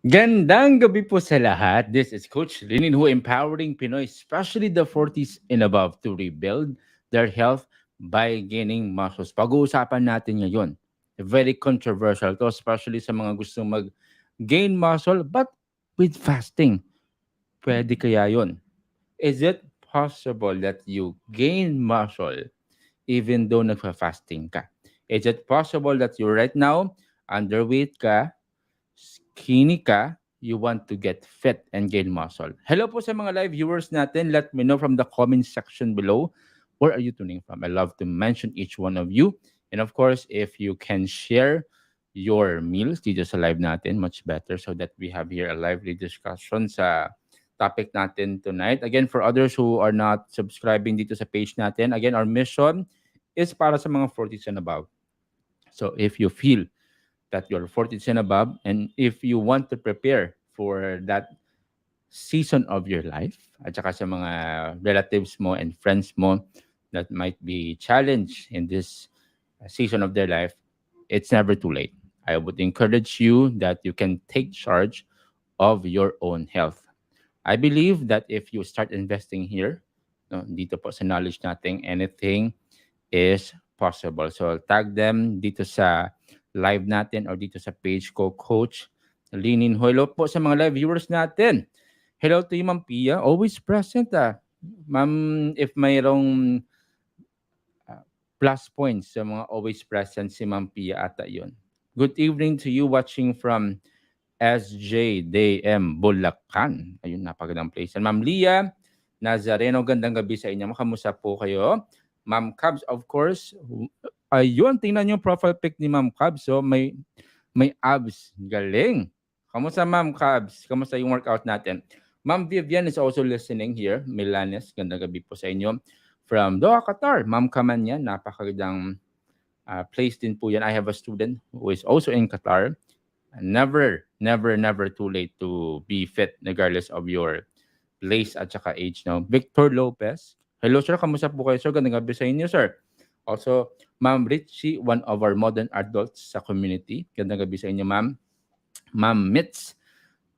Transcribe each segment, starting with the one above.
Gandang gabi po sa lahat. This is Coach Linin who empowering Pinoy, especially the 40s and above to rebuild their health by gaining muscles. Pag-uusapan natin ngayon. Very controversial to, especially sa mga gusto mag-gain muscle but with fasting. Pwede kaya yon? Is it possible that you gain muscle even though nagfa-fasting ka? Is it possible that you right now underweight ka, skinny ka, you want to get fit and gain muscle. Hello po sa mga live viewers natin. Let me know from the comment section below. Where are you tuning from? I love to mention each one of you. And of course, if you can share your meals dito sa live natin, much better so that we have here a lively discussion sa topic natin tonight. Again, for others who are not subscribing dito sa page natin, again, our mission is para sa mga 40s and above. So if you feel that you're 40s and above, and if you want to prepare for that season of your life, at saka sa mga relatives mo and friends mo that might be challenged in this season of their life, it's never too late. I would encourage you that you can take charge of your own health. I believe that if you start investing here, no, dito po sa knowledge natin, anything is possible. So tag them dito sa live natin or dito sa page ko, Coach Linin. Hello po sa mga live viewers natin. Hello to you, Ma'am Pia. Always present Ma'am, if mayroong ah, plus points sa mga always present si Ma'am Pia ata yun. Good evening to you watching from SJDM Bulacan. Ayun, napagandang place. And Ma'am Lia Nazareno, gandang gabi sa inyo. Kamusta po kayo? Ma'am Cubs, of course. Ayun, tingnan niyo yung profile pic ni Ma'am Cubs. So, may abs. Galing. Kamusta, Ma'am Cubs? Kamusta yung workout natin? Ma'am Vivian is also listening here. Milanes, gandang gabi po sa inyo. From Doha, Qatar. Ma'am Kamanyan, napakagandang place din po yan. I have a student who is also in Qatar. Never too late to be fit regardless of your place at saka age. No? Victor Lopez. Hello, sir. Kamusta po kayo, sir? Gandang gabi sa inyo, sir. Also, Ma'am Richie, one of our modern adults sa community. Gandang gabi sa inyo, ma'am. Ma'am Mitz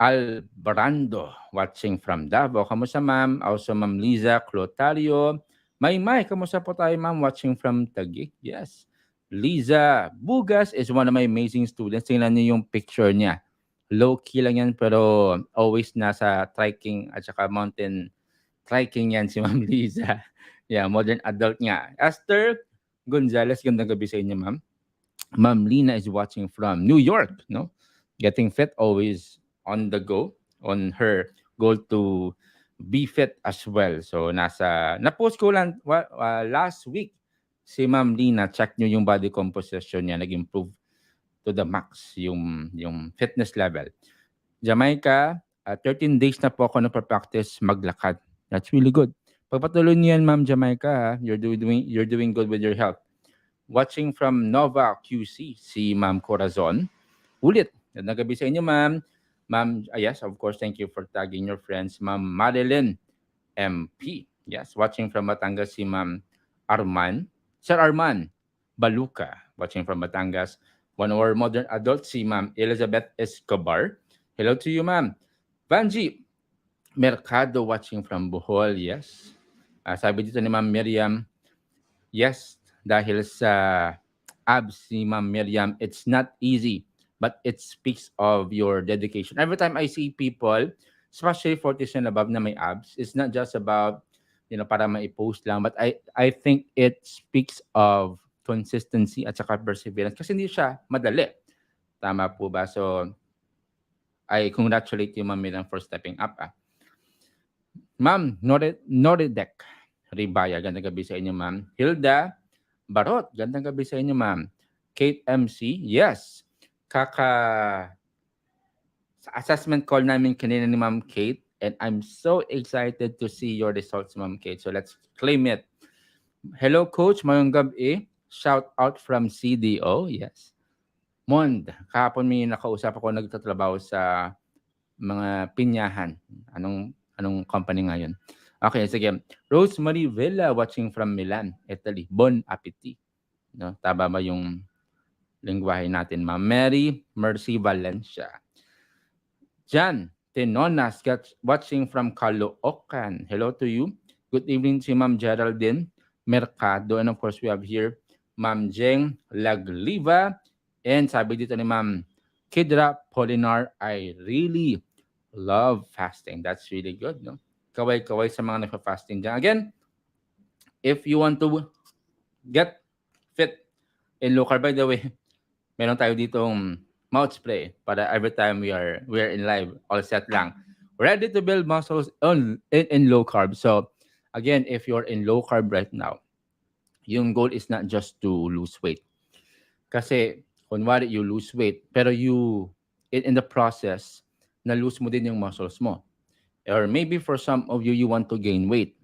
Albarando, watching from Davao. Kamusta, ma'am? Also, Ma'am Liza Clotario. May, kamusta po tayo, ma'am? Watching from Taguig. Yes. Liza Bugas is one of my amazing students. Tingnan niyo yung picture niya. Low-key lang yan, pero always nasa trekking at saka mountain trekking yan si Ma'am Liza. Yeah, modern adult nga. Esther Gonzalez, gandang gabi sa inyo, ma'am. Ma'am Lina is watching from New York, no? Getting fit, always on the go, on her goal to be fit as well. So, na-post ko lang last week si Ma'am Lina, check nyo yung body composition niya, nag-improve to the max yung fitness level. Jamaica, 13 days na po ako practice maglakad. That's really good. Pagpatuloy niyo yan, Ma'am Jamaica, you're doing good with your health. Watching from Nova QC, si Ma'am Corazon. Ulit, nagabi sa inyo, Ma'am. Ma'am, yes, of course, thank you for tagging your friends. Ma'am Madeline MP. Yes, watching from Batangas si Ma'am Arman. Sir Arman Baluka, watching from Batangas. One of our modern adults, si Ma'am Elizabeth Escobar. Hello to you, Ma'am. Vanji Mercado, watching from Bohol. Yes. Sabi dito ni Ma'am Miriam, yes, dahil sa abs ni Ma'am Miriam, it's not easy, but it speaks of your dedication. Every time I see people, especially 40s and above na may abs, it's not just about, para ma-post lang, but I think it speaks of consistency at saka perseverance kasi hindi siya madali. Tama po ba? So, I congratulate you, Ma'am Miriam, for stepping up. Ma'am Noridek Ribaya, gandang gabi sa inyo, ma'am. Hilda Barot, gandang gabi sa inyo, ma'am. Kate MC, yes. Sa assessment call namin kanina ni Ma'am Kate, and I'm so excited to see your results, Ma'am Kate. So let's claim it. Hello, Coach. Mayong gabi. Shout out from CDO. Yes. Mond, kahapon may nakausap ako, nagtatrabaho sa mga pinyahan. Anong company ngayon? Okay, sige. Rosemary Villa, watching from Milan, Italy. Bon appetit. No, tama ba yung lingwahe natin, Ma'am? Mary Mercy Valencia. Jan Tenonas watching from Caloocan. Hello to you. Good evening to Ma'am Geraldine Mercado. And of course, we have here Ma'am Jeng Lagliva. And sabi dito ni Ma'am Kidra Polinar, I really love fasting. That's really good, no? Kaway-kaway sa mga nagpa-fasting dyan. Again, if you want to get fit in low carb, by the way, meron tayo ditong mouth spray para every time we are in live, all set lang. Ready to build muscles in low carb. So, again, if you're in low carb right now, yung goal is not just to lose weight. Kasi, kunwari you lose weight, pero in the process, na-lose mo din yung muscles mo. Or maybe for some of you, you want to gain weight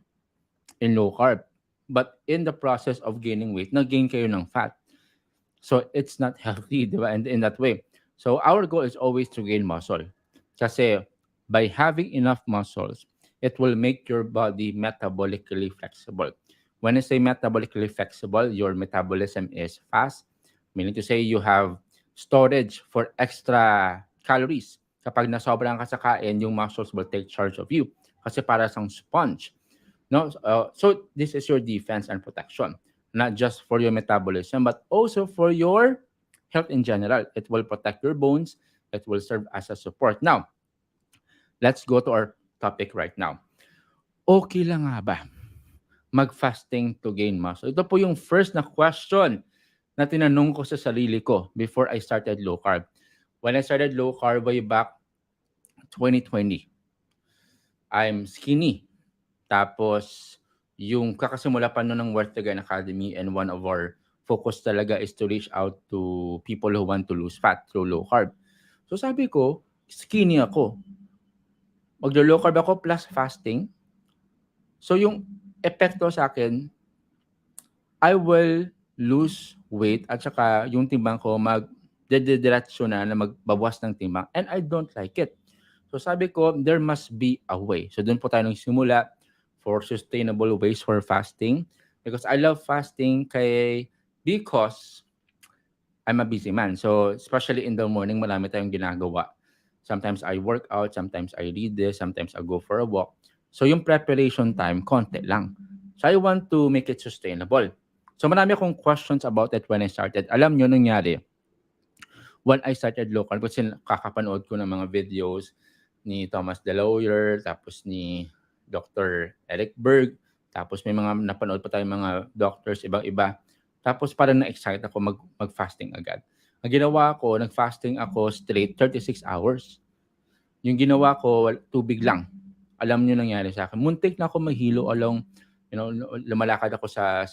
in low carb. But in the process of gaining weight, nag-gain kayo ng fat. So it's not healthy, di ba? And in that way. So our goal is always to gain muscle. Kasi by having enough muscles, it will make your body metabolically flexible. When I say metabolically flexible, your metabolism is fast, meaning to say you have storage for extra calories. Kapag nasobrang ka sa kain, yung muscles will take charge of you. Kasi para sang sponge. No, so this is your defense and protection, not just for your metabolism, but also for your health in general. It will protect your bones. It will serve as a support. Now, let's go to our topic right now. Okay lang nga ba mag-fasting to gain muscle? Ito po yung first na question na tinanong ko sa sarili ko before I started low carb. When I started low carb way back 2020, I'm skinny. Tapos, yung kakasimula pa nun ng Worth Again Academy, and one of our focus talaga is to reach out to people who want to lose fat through low carb. So sabi ko, skinny ako. Maglo-low carb ako plus fasting. So yung epekto sa akin, I will lose weight at saka yung timbang ko magdediretso na magbabawas ng timbang, and I don't like it. So sabi ko, there must be a way. So doon po tayo nagsimula for sustainable ways for fasting, because I love fasting because I'm a busy man. So especially in the morning, marami tayong ginagawa. Sometimes I work out, sometimes I read this, sometimes I go for a walk. So yung preparation time, konti lang. So I want to make it sustainable. So marami akong questions about it when I started. Alam nyo nangyari, when I started low carb, kasi kakapanood ko ng mga videos ni Thomas DeLawyer, tapos ni Dr. Eric Berg, tapos may mga napanood pa tayong mga doctors, ibang-iba. Tapos parang na-excite ako mag-fasting agad. Ang ginawa ko, nag-fasting ako straight 36 hours. Yung ginawa ko, tubig lang. Alam nyo nangyari sa akin. Muntik na ako mahilo along, lumalakad ako sa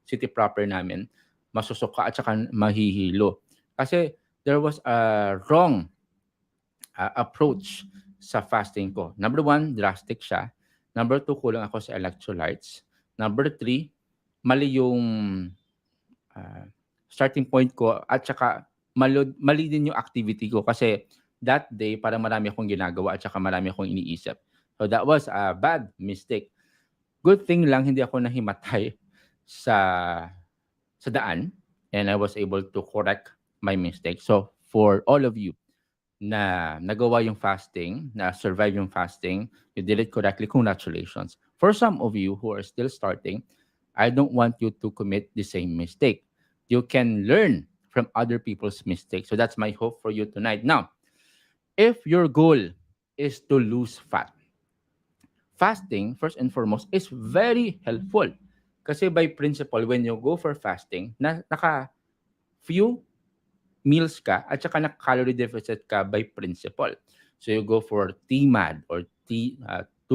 city proper namin, masusuka at saka mahihilo. Kasi there was a wrong approach sa fasting ko. Number 1, drastic siya. Number 2, kulang ako sa electrolytes. Number 3, mali yung starting point ko at saka mali din yung activity ko kasi that day parang marami akong ginagawa at saka marami akong iniisip. So that was a bad mistake. Good thing lang hindi ako nahimatay sa daan, and I was able to correct my mistake. So for all of you na nagawa yung fasting, na survive yung fasting, you did it correctly, congratulations. For some of you who are still starting, I don't want you to commit the same mistake. You can learn from other people's mistakes. So that's my hope for you tonight. Now, if your goal is to lose fat, fasting, first and foremost, is very helpful. Kasi by principle, when you go for fasting, naka-few meals ka at saka naka-calorie deficit ka by principle. So you go for TMAD or 2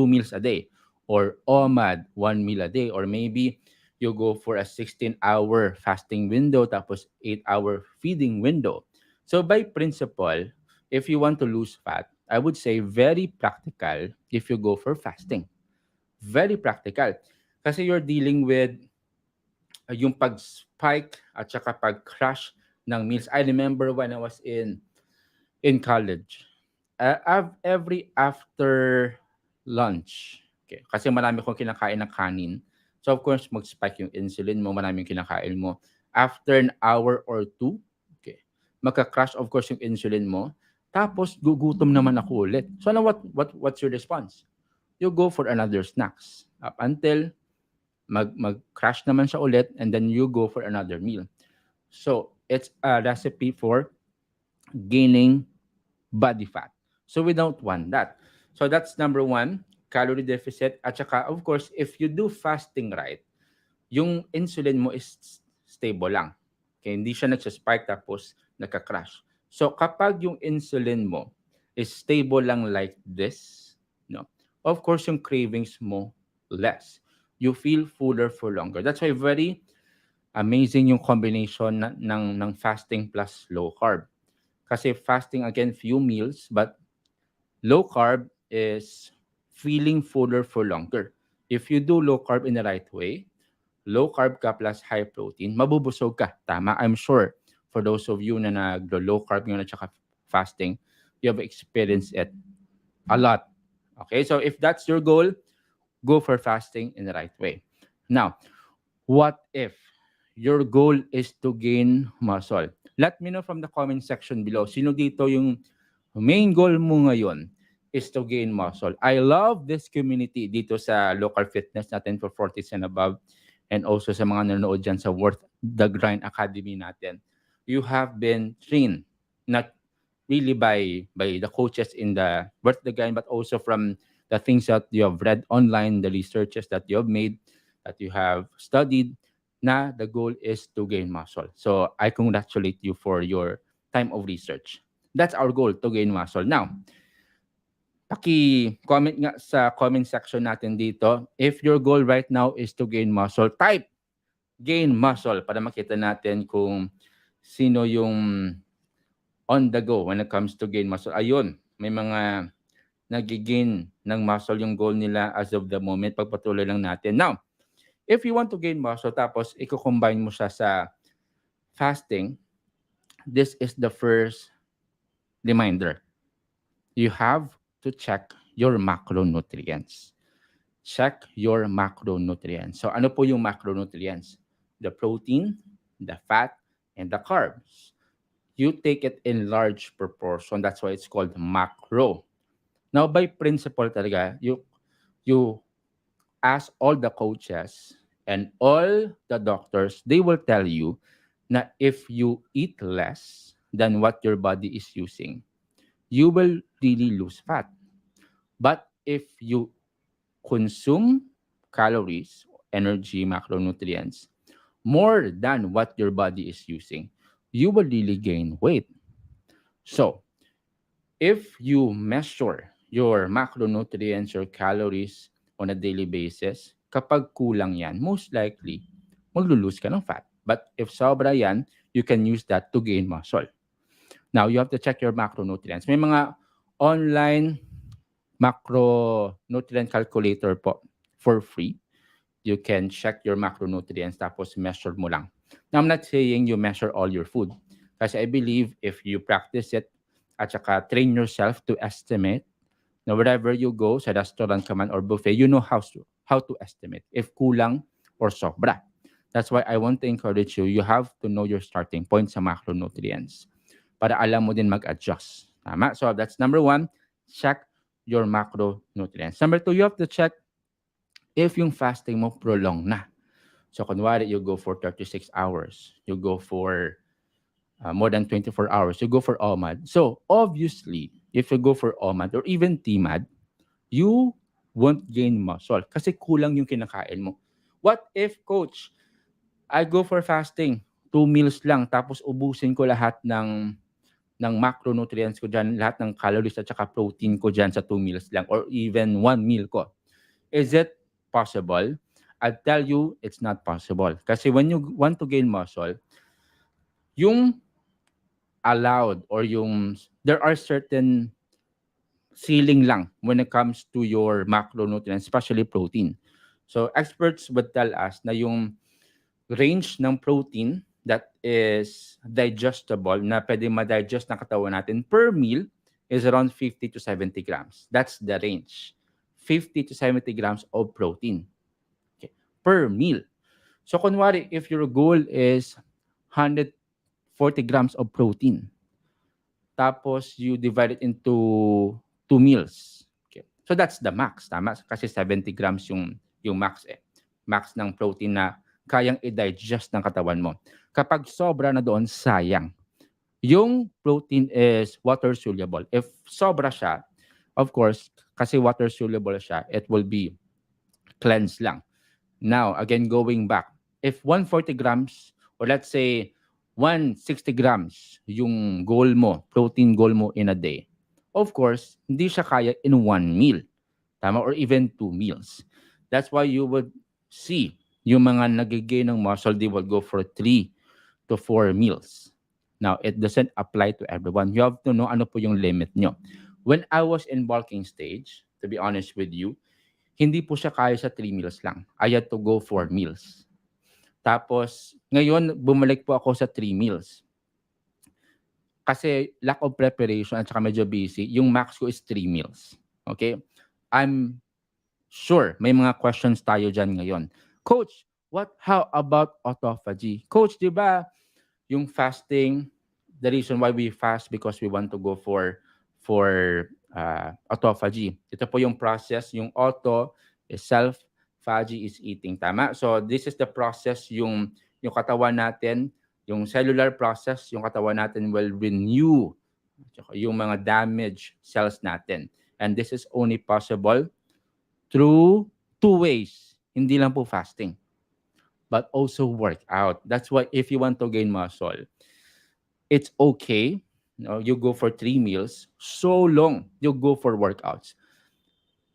meals a day, or OMAD, 1 meal a day, or maybe you go for a 16-hour fasting window tapos 8-hour feeding window. So by principle, if you want to lose fat, I would say very practical if you go for fasting. Very practical. Kasi you're dealing with yung pag-spike at saka pag-crash ng meals. I remember when I was in college, every after lunch, okay, kasi marami akong kinakain ng kanin. So of course, mag-spike yung insulin mo, maraming kinakain mo. After an hour or two, okay, magka-crash of course yung insulin mo. Tapos gugutom naman ako ulit. So ano, what's your response? You go for another snacks up until mag-crash naman siya ulit, and then you go for another meal. So it's a recipe for gaining body fat. So we don't want that. So that's number one, calorie deficit. At saka, of course, if you do fasting right, yung insulin mo is stable lang. Okay, hindi siya nagsa-spike tapos nagka-crash. So kapag yung insulin mo is stable lang like this, no, of course yung cravings mo less. You feel fuller for longer. That's why very amazing yung combination ng fasting plus low carb. Kasi fasting, again, few meals, but low carb is feeling fuller for longer. If you do low carb in the right way, low carb ka plus high protein, mabubusog ka. Tama, I'm sure for those of you na nag-low carb ngayon at saka fasting, you have experienced it a lot. Okay, so if that's your goal, go for fasting in the right way. Now, what if your goal is to gain muscle? Let me know from the comment section below. Sino dito yung main goal mo ngayon is to gain muscle? I love this community dito sa local fitness natin for 40s and above, and also sa mga nanonood dyan sa Worth the Grind Academy natin. You have been trained, not really by the coaches in the Worth the Grind, but also from the things that you have read online, the researches that you have made, that you have studied, na the goal is to gain muscle. So I congratulate you for your time of research. That's our goal, to gain muscle. Now, paki-comment nga sa comment section natin dito. If your goal right now is to gain muscle, type gain muscle para makita natin kung sino yung on the go when it comes to gain muscle. Ayun, may mga nagigain ng muscle yung goal nila as of the moment. Pagpatuloy lang natin. Now, if you want to gain muscle tapos i-combine mo siya sa fasting, this is the first reminder. You have to check your macronutrients. Check your macronutrients. So ano po yung macronutrients? The protein, the fat, and the carbs. You take it in large proportion. That's why it's called macro. Now, by principle talaga, you ask all the coaches and all the doctors, they will tell you na if you eat less than what your body is using, you will really lose fat. But if you consume calories, energy, macronutrients, more than what your body is using, you will really gain weight. So, if you measure your macronutrients, your calories on a daily basis, kapag kulang yan, most likely, maglulose ka ng fat. But if sobra yan, you can use that to gain muscle. Now, you have to check your macronutrients. May mga online macronutrient calculator po for free. You can check your macronutrients tapos measure mo lang. Now, I'm not saying you measure all your food. Kasi I believe if you practice it at saka train yourself to estimate, na wherever you go, sa restaurant ka man or buffet, you know how to estimate if kulang or sobra. That's why I want to encourage you, you have to know your starting point sa macronutrients para alam mo din mag-adjust. Tama? So that's number one, check your macronutrients. Number two, you have to check if yung fasting mo prolong na. So kunwari, you go for 36 hours, you go for more than 24 hours, you go for OMAD. So obviously, if you go for OMAD or even TMAD, you won't gain muscle kasi kulang yung kinakain mo. What if, coach, I go for fasting, 2 meals lang, tapos ubusin ko lahat ng macronutrients ko dyan, lahat ng calories at saka protein ko dyan sa 2 meals lang or even 1 meal ko. Is it possible? I'll tell you, it's not possible. Kasi when you want to gain muscle, yung allowed or yung, there are certain ceiling lang when it comes to your macronutrients, especially protein. So experts would tell us na yung range ng protein that is digestible, na pwede ma-digest ng katawan natin per meal is around 50 to 70 grams. That's the range. 50 to 70 grams of protein, okay, per meal. So kunwari, if your goal is 140 grams of protein, tapos you divide it into 2 meals. Okay. So that's the max, tama? Kasi 70 grams yung max eh. Max ng protein na kayang i-digest ng katawan mo. Kapag sobra na doon, sayang. Yung protein is water soluble. If sobra siya, of course, kasi water soluble siya, it will be cleansed lang. Now, again, going back, if 140 grams or let's say 160 grams yung goal mo, protein goal mo in a day, of course, hindi siya kaya in one meal. Tama? Or even 2 meals. That's why you would see yung mga nagigain ng muscle, they will go for 3 to 4 meals. Now, it doesn't apply to everyone. You have to know ano po yung limit nyo. When I was in bulking stage, to be honest with you, hindi po siya kaya sa 3 meals lang. I had to go 4 meals. Tapos, ngayon, bumalik po ako sa 3 meals. Kasi lack of preparation at saka medyo busy, yung max ko is 3 meals. Okay? I'm sure may mga questions tayo dyan ngayon. Coach, how about autophagy? Coach, di ba yung fasting, the reason why we fast because we want to go for autophagy. Ito po yung process, yung auto is self, phagy is eating, tama? So this is the process, yung katawan natin, yung cellular process, yung katawan natin will renew yung mga damaged cells natin. And this is only possible through 2 ways. Hindi lang po fasting, but also workout. That's why if you want to gain muscle, it's okay. You go for 3 meals, so long you go for workouts.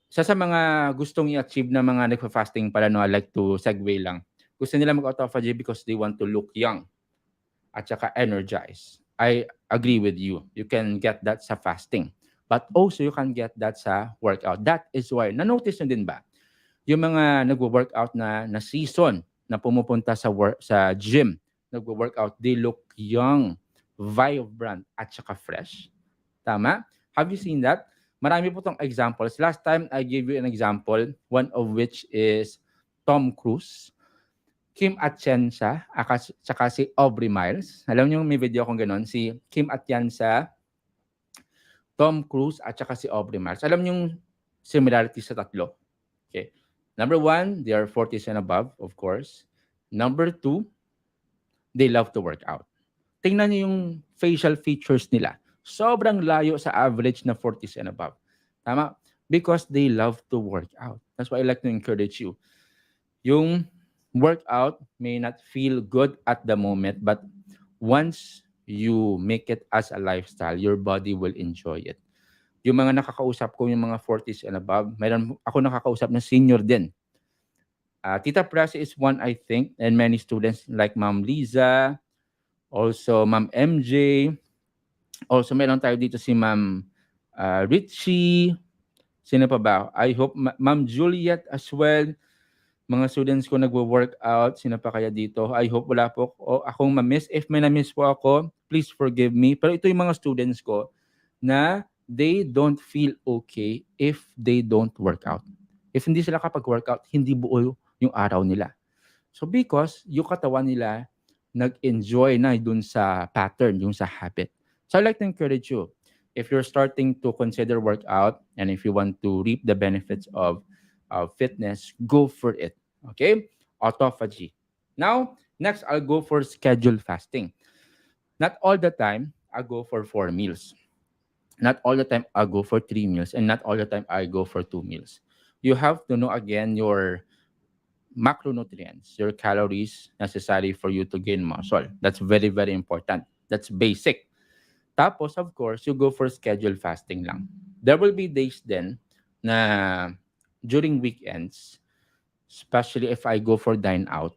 Sa mga gustong i-achieve na mga nagpa-fasting pala, I like to segue lang. Gusto nila mag-autophagy because they want to look young at saka energized. I agree with you. You can get that sa fasting. But also, you can get that sa workout. That is why, na-notice nyo din ba? Yung mga nagwo-workout na season, na pumupunta sa gym, nagwo-workout, they look young, vibrant, at saka fresh. Tama? Have you seen that? Marami po tong examples. Last time, I gave you an example, one of which is Tom Cruise, Kim Atienza, saka si Aubrey Miles. Alam niyo, may video akong ganon, si Kim Atienza, Tom Cruise, at saka si Aubrey Miles. Alam niyo yung similarities sa tatlo? Okay. Number one, they are 40s and above, of course. Number two, they love to work out. Tingnan niyo yung facial features nila. Sobrang layo sa average na 40s and above. Tama? Because they love to work out. That's why I like to encourage you. Yung workout may not feel good at the moment, but once you make it as a lifestyle, your body will enjoy it. Yung mga nakakausap ko, yung mga 40s and above, mayroon ako nakakausap na senior din. Tita Prasi is one, I think, and many students like Ma'am Liza, also Ma'am MJ, also meron tayo dito si Ma'am Richie, sino pa ba? I hope Ma'am Juliet as well. Mga students ko nagwo-workout, sino pa kaya dito? I hope wala po akong ma-miss. If may na-miss po ako, please forgive me. Pero ito yung mga students ko na they don't feel okay if they don't work out. If hindi sila kapag-workout, hindi buo yung araw nila. So because yung katawan nila nag-enjoy na dun sa pattern, yung sa habit. So I'd like to encourage you, if you're starting to consider workout and if you want to reap the benefits of fitness, go for it. Okay? Autophagy. Now, next, I'll go for scheduled fasting. Not all the time, I go for 4 meals. Not all the time, I go for 3 meals. And not all the time, I go for 2 meals. You have to know, again, your macronutrients, your calories necessary for you to gain muscle. That's very, very important. That's basic. Tapos, of course, you go for scheduled fasting lang. There will be days then na during weekends, especially if I go for dine out,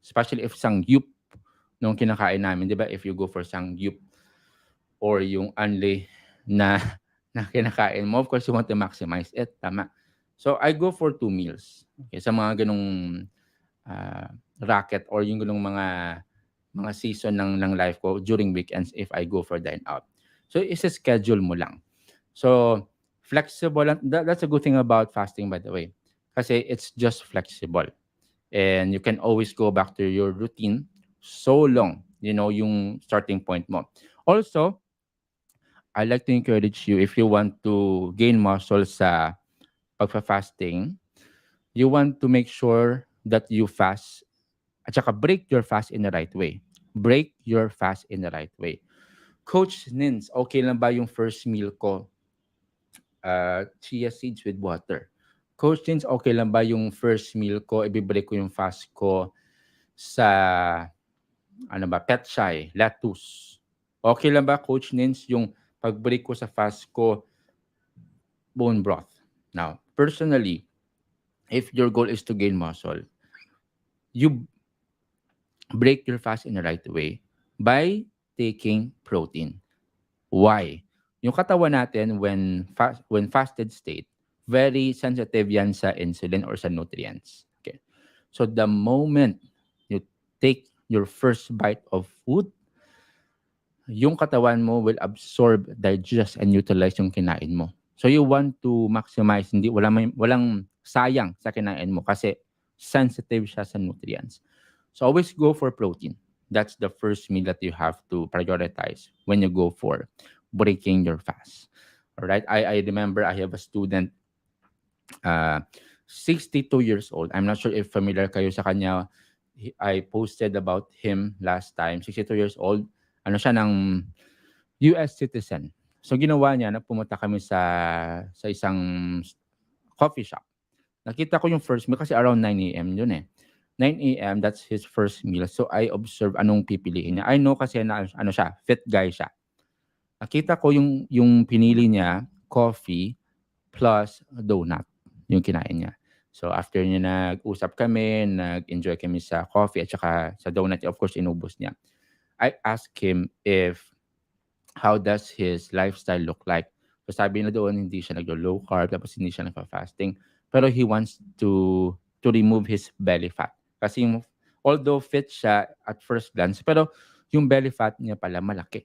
especially if sangyup nung kinakain namin, di ba? If you go for sangyup or yung unli na kinakain mo, of course, you want to maximize it. Tama. So, I go for 2 meals. Okay, sa mga ganong racket or yung ganong mga season ng life ko during weekends if I go for dine out. So, isa-schedule mo lang. So, flexible. That's a good thing about fasting, by the way. Kasi it's just flexible. And you can always go back to your routine so long, yung starting point mo. Also, I like to encourage you if you want to gain muscle sa pagfa-fasting, you want to make sure that you fast at saka break your fast in the right way. Break your fast in the right way. Coach Nins, okay lang ba yung first meal ko, chia seeds with water? Coach Nins, okay lang ba yung first meal ko, i-break ko yung fast ko sa, ano ba, petchay, lettuce? Okay lang ba, Coach Nins, yung pag-break ko sa fast ko, bone broth? Now, personally, if your goal is to gain muscle, you break your fast in the right way by taking protein. Why? Yung katawan natin when fasted state, very sensitive yan sa insulin or sa nutrients. Okay. So the moment you take your first bite of food, yung katawan mo will absorb, digest, and utilize yung kinain mo. So you want to maximize, hindi walang sayang sa kinain mo kasi sensitive siya sa nutrients. So always go for protein. That's the first meal that you have to prioritize when you go for breaking your fast. All right. I remember I have a student, uh, 62 years old. I'm not sure if familiar kayo sa kanya. I posted about him last time. 62 years old. Ano siya ng US citizen. So ginawa niya na pumunta kami sa isang coffee shop. Nakita ko yung first meal kasi around 9 a.m. yun eh. 9 a.m. that's his first meal. So I observe anong pipiliin niya. I know kasi na ano siya, fit guy siya. Nakita ko yung pinili niya, coffee plus donut yung kinain niya. So after niya nag-usap kami, nag-enjoy kami sa coffee at saka sa donut, of course inubos niya. I asked him if how does his lifestyle look like. So sabi na doon hindi siya naglo-low carb tapos hindi siya nagfa-fasting pero he wants to remove his belly fat. Kasi although fit siya at first glance pero yung belly fat niya pala malaki.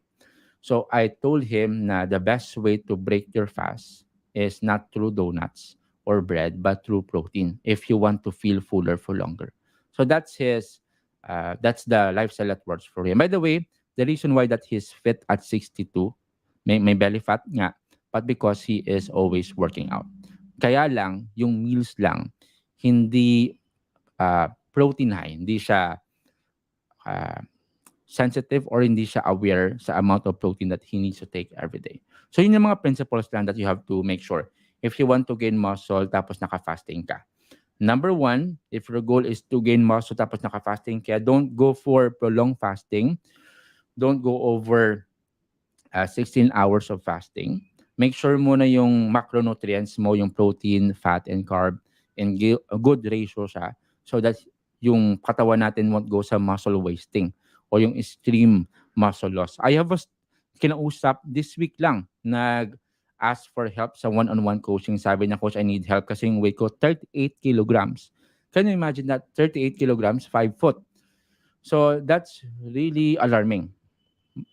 So I told him na the best way to break your fast is not through donuts or bread but through protein if you want to feel fuller for longer. So that's the lifestyle that works for him. By the way, the reason why that he's fit at 62, may belly fat nga, but because he is always working out. Kaya lang, yung meals lang, hindi protein high, hindi siya uh, sensitive or hindi siya aware sa amount of protein that he needs to take every day. So yun yung mga principles lang that you have to make sure if you want to gain muscle tapos naka-fasting ka. Number one, if your goal is to gain muscle tapos naka-fasting ka, don't go for prolonged fasting. Don't go over 16 hours of fasting. Make sure muna yung macronutrients mo, yung protein, fat, and carb, in a good ratio siya so that yung katawan natin won't go sa muscle wasting o yung extreme muscle loss. I have kinausap this week lang, nag-ask for help sa one-on-one coaching. Sabi niya, Coach, I need help kasi yung weight ko 38 kilograms. Can you imagine that? 38 kilograms, 5 foot. So that's really alarming.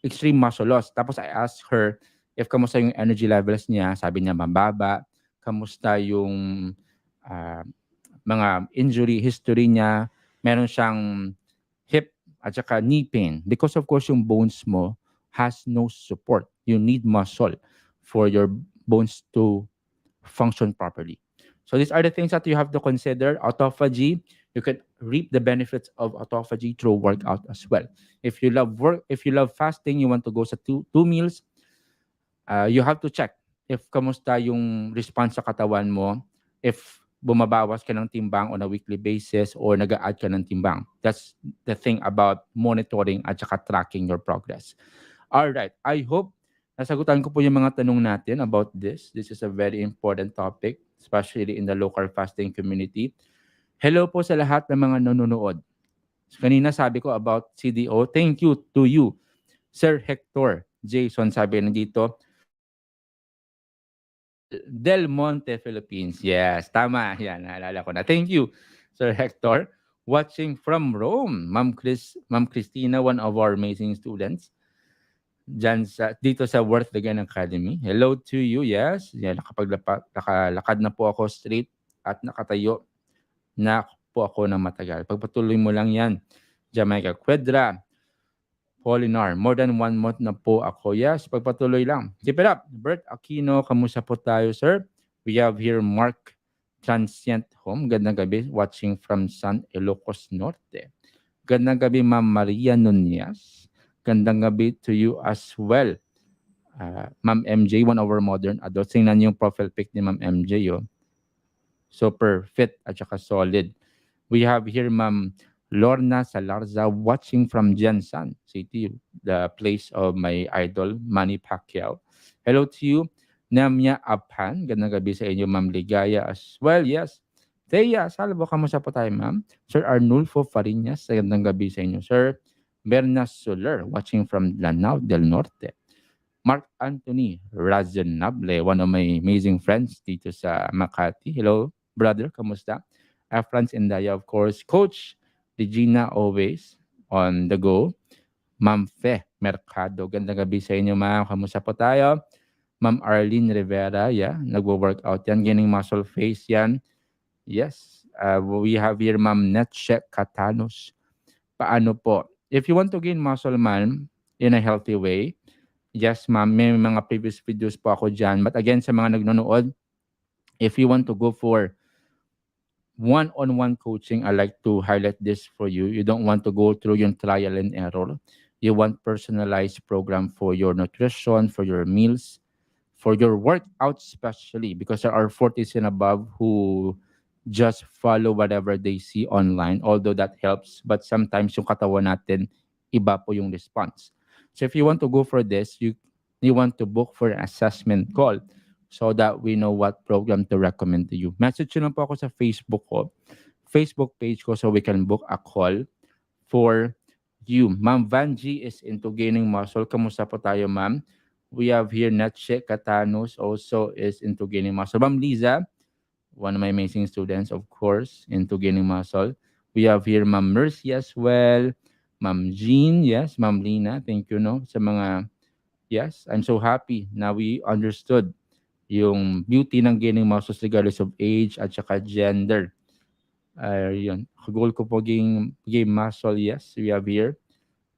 Extreme muscle loss. Tapos I asked her if kamusta yung energy levels niya. Sabi niya mababa. Kamusta yung mga injury history niya. Meron siyang hip at saka knee pain. Because of course yung bones mo has no support. You need muscle for your bones to function properly. So these are the things that you have to consider. Autophagy, you can reap the benefits of autophagy through workout as well. If you love fasting, you want to go sa two meals, you have to check if kamusta yung response sa katawan mo, if bumabawas ka ng timbang on a weekly basis or nag-a-add ka ng timbang. That's the thing about monitoring at saka tracking your progress. All right, I hope nasagutan ko po yung mga tanong natin about this. This is a very important topic, especially in the local fasting community. Hello po sa lahat ng mga nanonood. Kanina sabi ko about CDO. Thank you to you, Sir Hector Jason. Sabi nandito, Del Monte, Philippines. Yes, tama. Yan, naalala ko na. Thank you, Sir Hector. Watching from Rome, Ma'am Christina, one of our amazing students. Dito sa Worth Again Academy. Hello to you, yes. Yan, nakalakad na po ako straight at nakatayo na po ako ng matagal. Pagpatuloy mo lang yan. Jamaica Quedra. Polinar, more than 1 month na po ako. Yes, pagpatuloy lang. Keep it up. Bert Aquino, kamusta po tayo, sir? We have here Mark Transient Home. Gandang gabi, watching from San Ilocos Norte. Gandang gabi, Ma'am Maria Nunez. Gandang gabi to you as well. Ma'am MJ, one of our modern adults. Tingnan niyo yung profile pic ni Ma'am MJ. Oh. Super fit at saka solid. We have here Ma'am Lorna Salarza watching from Jensan City, the place of my idol, Manny Pacquiao. Hello to you, Namya Apan. Gandang gabi sa inyo, Ma'am Ligaya as well. Yes. Thea, salvo, kamusta po tayo, Ma'am? Sir Arnulfo Fariñas, gandang gabi sa inyo, Sir. Berna Soler, watching from Lanao del Norte. Mark Anthony Razonable, one of my amazing friends dito sa Makati. Hello, brother. Kamusta? Franz Indaya, of course. Coach Regina, always on the go. Ma'am Fe Mercado. Gandang gabi sa inyo, ma'am. Kamusta po tayo? Ma'am Arlene Rivera, yeah. Nagwo-workout yan. Gaining muscle face yan. Yes. We have here Ma'am Netshe Katanos. Paano po? If you want to gain muscle, man, in a healthy way, yes, ma'am, may mga previous videos po ako dyan. But again, sa mga nagnonood, if you want to go for one-on-one coaching, I like to highlight this for you. You don't want to go through yung trial and error. You want personalized program for your nutrition, for your meals, for your workouts especially, because there are 40s and above who just follow whatever they see online, although that helps. But sometimes yung katawan natin, iba po yung response. So if you want to go for this, you want to book for an assessment call so that we know what program to recommend to you. Message nyo lang po ako sa Facebook page ko, so we can book a call for you. Ma'am Vanji is into gaining muscle. Kamusta po tayo, ma'am? We have here Natche Katanos also is into gaining muscle. Ma'am Liza, one of my amazing students, of course, into gaining muscle. We have here Ma'am Mercy as well. Ma'am Jean, yes. Ma'am Lina, thank you, no? Sa mga, yes, I'm so happy na we understood yung beauty ng gaining muscles regardless of age at saka gender. Yun. Goal ko po gain muscle, yes. We have here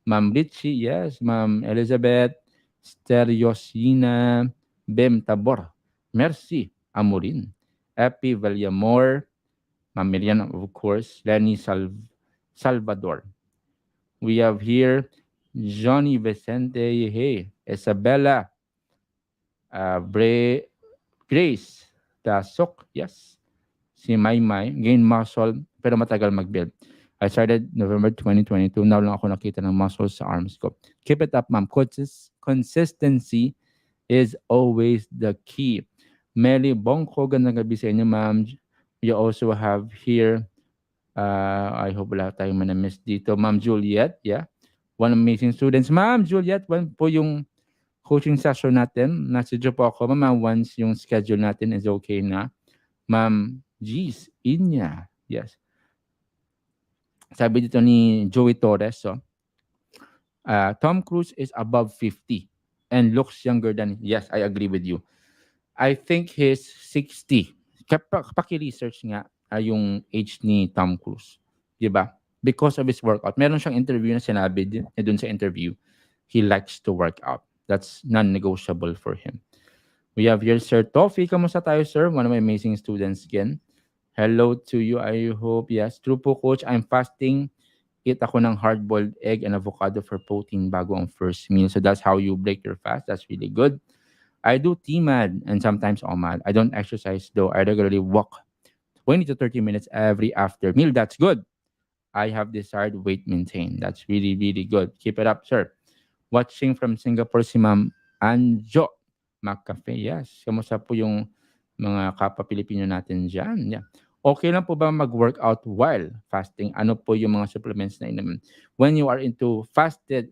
Ma'am Richie, yes. Ma'am Elizabeth, Stereosina, Bem Tabor, Mercy Amorin, Epi Villamor, Ma'am Miriam, of course, Lenny Salvador. We have here Johnny Vicente, hey, Isabella, Grace Dasok, yes. Si Maymay, gain muscle, pero matagal mag-build. I started November 2022. Now lang ako nakita ng muscles sa arms ko. Keep it up, ma'am. Consistency is always the key. Meli Bongko, gandang gabi sa inyo, ma'am. You also have here, I hope wala tayong manamiss dito, Ma'am Juliet, yeah. One amazing students. Ma'am Juliet, one po yung coaching session natin. Message po ako, ma'am, once yung schedule natin is okay na. Ma'am G's, Inya, yes. Sabi dito ni Joey Torres, so, Tom Cruise is above 50 and looks younger than, yes, I agree with you. I think he's 60. Paki-research nga yung age ni Tom Cruise. Diba? Because of his workout. Meron siyang interview na sinabi dun sa interview, he likes to work out. That's non-negotiable for him. We have here Sir Toffee. Kamusta tayo, sir? One of my amazing students again. Hello to you. I hope, yes. True po, coach. I'm fasting. Eat ako ng hard-boiled egg and avocado for protein bago ang first meal. So that's how you break your fast. That's really good. I do TMAD and sometimes OMAD. I don't exercise though. I regularly walk 20 to 30 minutes every after meal. That's good. I have desired weight maintain. That's really, really good. Keep it up, sir. Watching from Singapore si Ma'am Anjo McCafe. Yes. Kamusta po yung mga kapwa Pilipino natin dyan? Yeah. Okay lang po ba mag-workout while fasting? Ano po yung mga supplements na inumin? When you are into fasted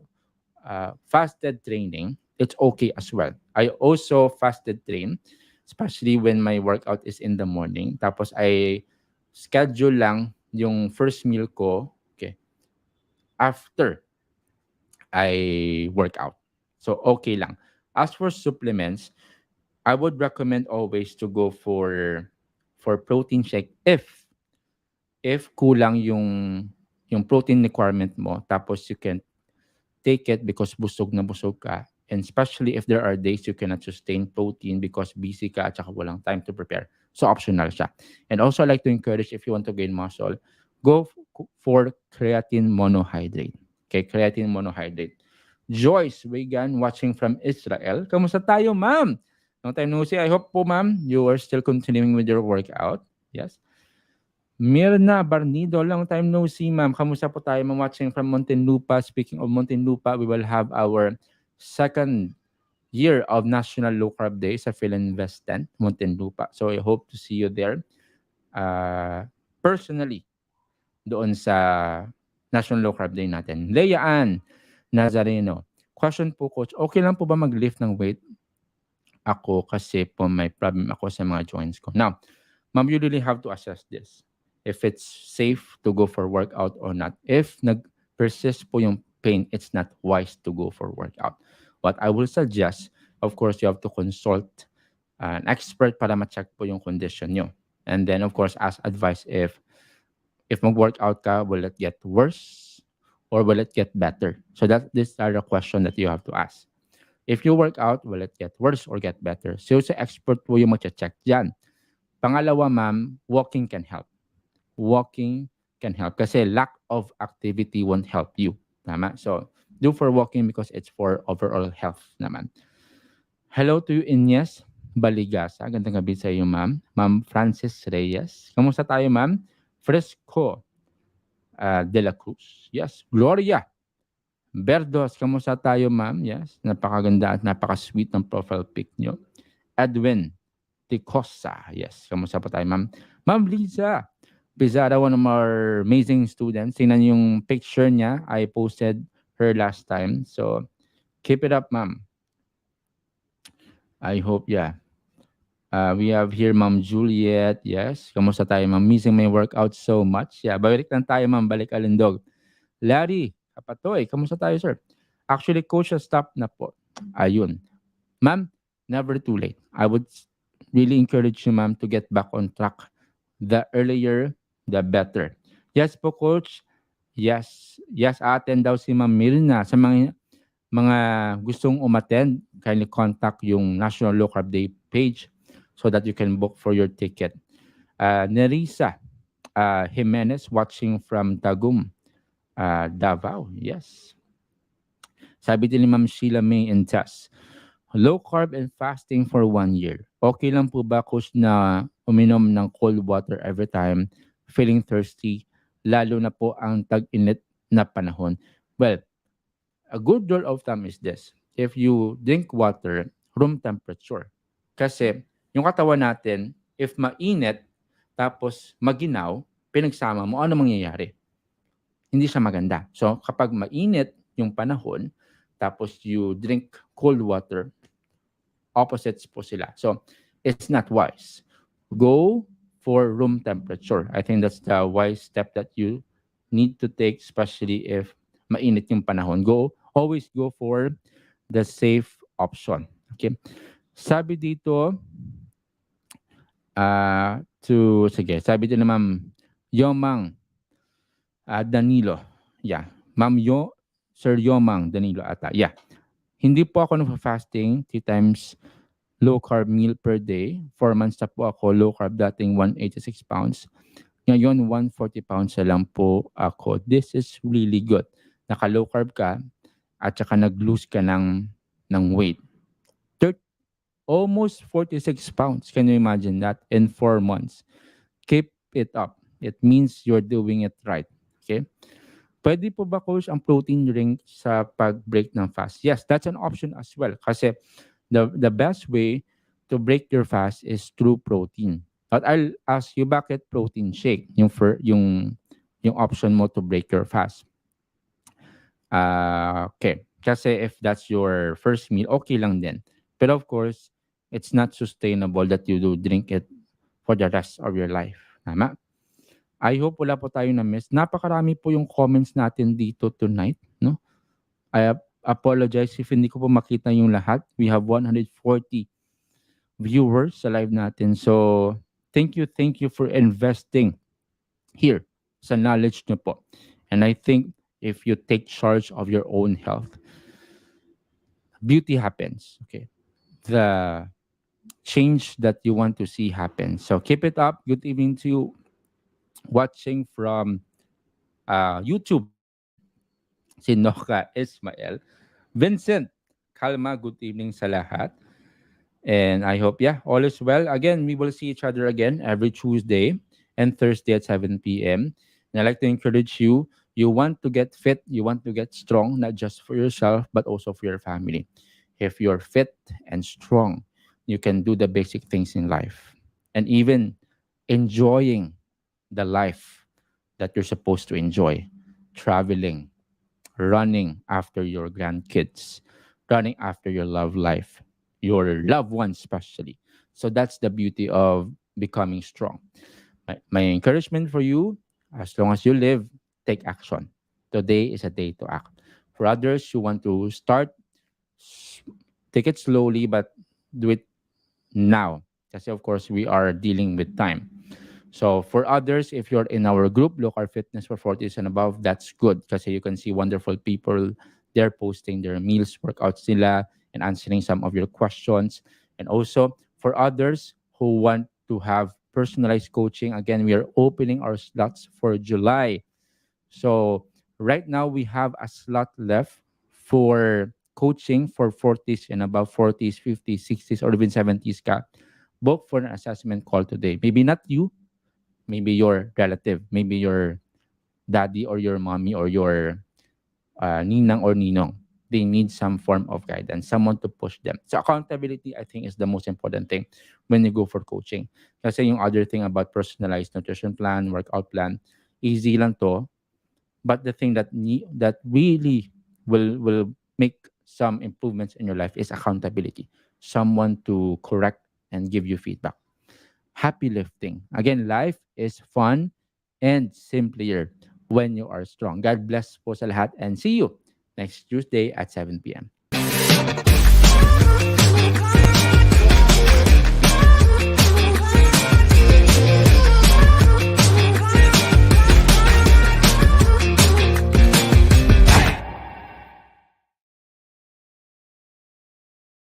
training, it's okay as well. I also fasted train, especially when my workout is in the morning. Tapos I schedule lang yung first meal ko, okay, after I work out. So okay lang. As for supplements, I would recommend always to go for protein shake if kulang yung protein requirement mo, tapos you can take it because busog na busog ka. And especially if there are days you cannot sustain protein because busy ka at saka walang time to prepare. So optional siya. And also I like to encourage if you want to gain muscle, go for creatine monohydrate. Okay, creatine monohydrate. Joyce Vegan watching from Israel. Kamusta tayo, ma'am? Long time no see. I hope po, ma'am, you are still continuing with your workout. Yes. Mirna Barnido, long time no see, ma'am. Kamusta po tayo, ma'am, watching from Muntinlupa? Speaking of Muntinlupa, we will have our second year of National Low Carb Day sa Philinvest Tent, Muntinlupa. So I hope to see you there personally doon sa National Low Carb Day natin. Leia Ann Nazareno. Question po, Coach. Okay lang po ba mag-lift ng weight? Ako kasi po may problem ako sa mga joints ko. Now, ma'am, you really have to assess this. If it's safe to go for workout or not. If nag-persist po yung pain, it's not wise to go for workout. What I will suggest, of course, you have to consult an expert para ma-check po yung condition nyo. And then, of course, ask advice if mag-workout ka, will it get worse or will it get better? So these are the question that you have to ask. If you work out, will it get worse or get better? So sa expert po yung mag-check dyan. Pangalawa, ma'am, walking can help. Walking can help kasi lack of activity won't help you. Tama? So, do for walking because it's for overall health naman. Hello to you, Ines Baligasa. Gandang gabi sa iyo, ma'am. Ma'am Francis Reyes. Kamusta tayo, ma'am? Fresco de la Cruz. Yes. Gloria Berdos. Kamusta tayo, ma'am? Yes. Napakaganda at napaka-sweet ng profile pic nyo. Edwin Ticosa. Yes. Kamusta po tayo, ma'am? Ma'am Lisa Pizarra, one of our amazing students. Tingnan yung picture niya. I posted her last time. So, keep it up, ma'am. I hope, yeah. We have here Ma'am Juliet. Yes. Kamusta tayo, ma'am? Missing my workout so much. Yeah. Balik lang tayo, ma'am. Balik alindog. Larry Kapatoy. Kamusta tayo, sir? Actually, coach, stop na po. Ayun. Ma'am, never too late. I would really encourage you, ma'am, to get back on track. The earlier, the better. Yes po, coach. Yes. Yes, attend daw si Ma'am Mirna. Sa mga gustong umattend, kindly contact yung National Low Carb Day page so that you can book for your ticket. Nerissa Jimenez watching from Tagum, Davao. Yes. Sabi din ni Ma'am Sheila May and Tess, low carb and fasting for 1 year. Okay lang po ba, coach, na uminom ng cold water every time feeling thirsty, lalo na po ang tag-init na panahon? Well, a good rule of thumb is this. If you drink water, room temperature. Kasi yung katawan natin, if mainit, tapos maginaw, pinagsama mo, ano mangyayari? Hindi siya maganda. So kapag mainit yung panahon, tapos you drink cold water, opposites po sila. So it's not wise. Go for room temperature. I think that's the wise step that you need to take, especially if mainit yung panahon. Always go for the safe option. Okay? Sabi dito, sabi din na Ma'am Yomang Danilo. Yeah. Sir Yomang Danilo ata. Yeah. Hindi po ako nag-fasting 3 times low carb meal per day. 4 months na po ako low carb, dating 186 pounds. Ngayon, 140 pounds na lang po ako. This is really good. Naka-low carb ka at saka nag-lose ka ng weight. Almost 46 pounds. Can you imagine that? In 4 months. Keep it up. It means you're doing it right. Okay? Pwede po ba, coach, ang protein drink sa pag-break ng fast? Yes, that's an option as well. Kasi the best way to break your fast is through protein. But I'll ask you, bakit protein shake? Yung option mo to break your fast. Okay. Kasi if that's your first meal, okay lang din. Pero of course, it's not sustainable that you do drink it for the rest of your life. Tama? I hope wala po tayo na-miss. Napakarami po yung comments natin dito tonight. No? I apologize if hindi ko po makita yung lahat. We have 140 viewers sa live natin. So, thank you for investing here sa knowledge nyo po. And I think if you take charge of your own health, beauty happens. Okay. The change that you want to see happen. So keep it up. Good evening to you watching from YouTube. Si Noka Ismael. Vincent, Kalma, good evening sa lahat. And I hope, yeah, all is well. Again, we will see each other again every Tuesday and Thursday at 7 p.m. And I'd like to encourage you, you want to get fit, you want to get strong, not just for yourself, but also for your family. If you're fit and strong, you can do the basic things in life. And even enjoying the life that you're supposed to enjoy, traveling, running after your grandkids, running after your love life, your loved ones, especially. So that's the beauty of becoming strong. My encouragement for you, as long as you live, take action. Today is a day to act. For others who want to start, s- take it slowly, but do it now. Because, of course, we are dealing with time. So for others, if you're in our group, local fitness for 40s and above, that's good because you can see wonderful people. They're posting their meals, workouts nila, and answering some of your questions. And also for others who want to have personalized coaching, again, we are opening our slots for July. So right now we have a slot left for coaching for 40s and above, 40s, 50s, 60s, or even 70s ka. Book for an assessment call today. Maybe not you, maybe your relative, maybe your daddy or your mommy or your ninang or ninong. They need some form of guidance, someone to push them. So accountability, I think, is the most important thing when you go for coaching. Kasi yung other thing about personalized nutrition plan, workout plan, easy lang to. But the thing that really will make some improvements in your life is accountability. Someone to correct and give you feedback. Happy lifting. Again, life is fun and simpler when you are strong. God bless po sa lahat and see you next Tuesday at 7 p.m.